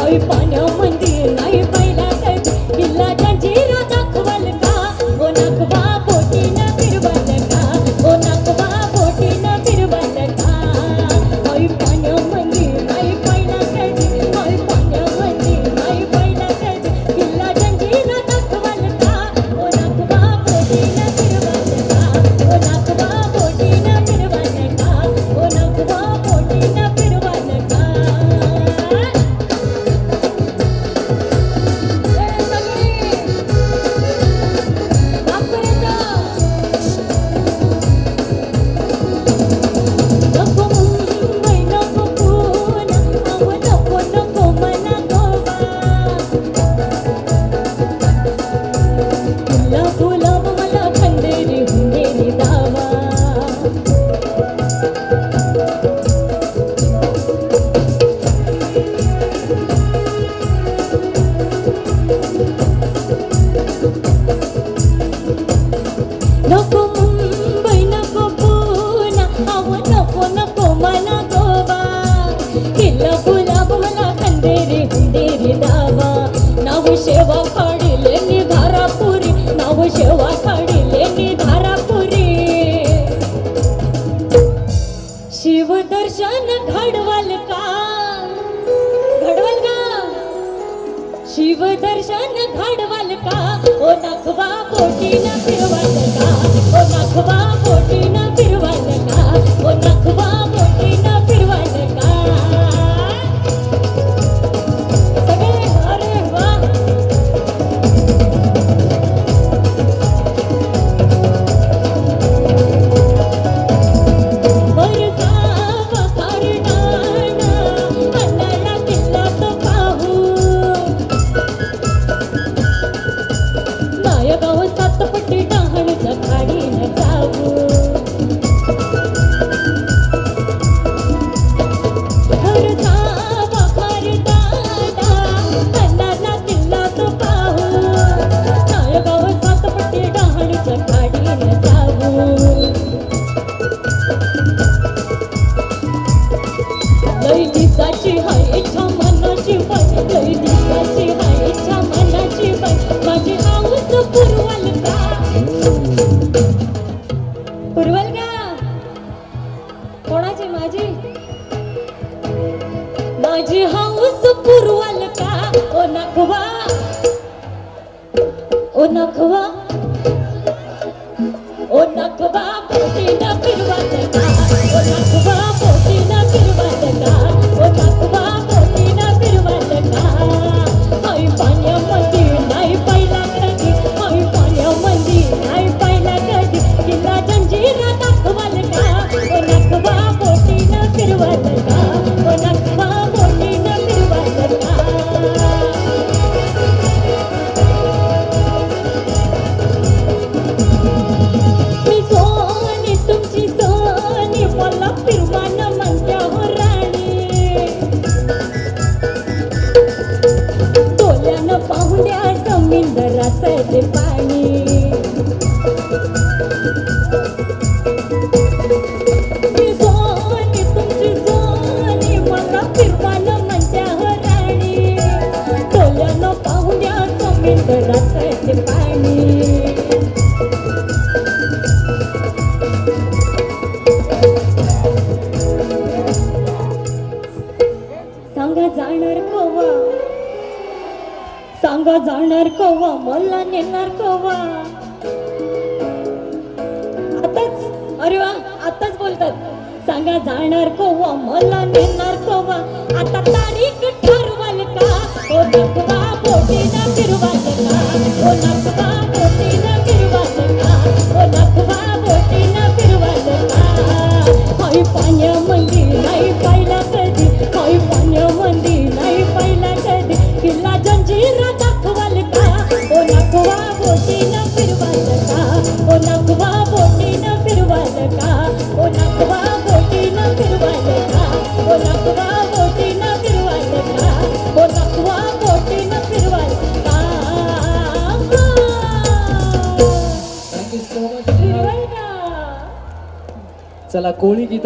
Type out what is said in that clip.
नाही पाण्यामध्ये नाही पहिला कधी किल्ला जंजिरा दाखवल का ओ नागवा बोटीनं फिरवल का ओ नागवा बोटीनं फिरवल का नाही पाण्यामध्ये नाही पहिला कधी नाही पाण्यामध्ये नाही पहिला कधी किल्ला जंजिरा दाखवल का ओ नागवा बोटीनं फिरवल का ओ नागवा बोटीनं फिरवल का ओ नागवा बोटीनं फिरवल का शेवा काढिले निधारापुरी नाव शेवा काढिले निधारापुरी शिवदर्शन घडवल का शिवदर्शन घडवल का ओ नागवा बोटीनं फिरवल का ओ नागवा बोटीनं फिरवल का ओ नागवा बोटीनं फिरवल का माझी हौस पुरवल का ओ नागवा ओ नागवा ओ नागवा बोटीनं फिरवल का ओ नागवा बोटीनं फिरवल का ओ नागवा बोटीनं फिरवल का हाय पाण्यामध्ये नाही पहिला कधी हाय पाण्यामध्ये नाही पहिला कधी किल्ला जंजिरा दाखवल का ओ नागवा बोटीनं फिरवल का ओ नागवा समिंदराचे पाणी सोनी तुमची सोनी मला फिरवानं म्हणत्या राणी डोल्यानं पाहुण्या समिंदराचे पाणी सांगा जाणार कोवा सांगा जाणार कवा मला नेणार कवा आताच अरे वा आताच बोलतात सांगा जाणार कवा मला नेणार कवा आता तारीख ठरवल का ओ नागवा बोटीनं फिरवल का ओ नागवा बोटीनं फिरवल का ओ नागवा बोटीनं फिरवल का हाय पाण्यामध्ये नाही पहिला कधी हाय पाण्यामध्ये नाही पहिला कधी किल्ला जंजिरा दाखवल का ओ नागवा बोटीनं फिरवल का ओ नागवा बोटीनं फिरवल का ओ नागवा बोटीनं फिरवल का ओ नागवा बोटीनं फिरवल का ओ नागवा बोटीनं फिरवल का थँक्यू सो मच. चला कोळी गीता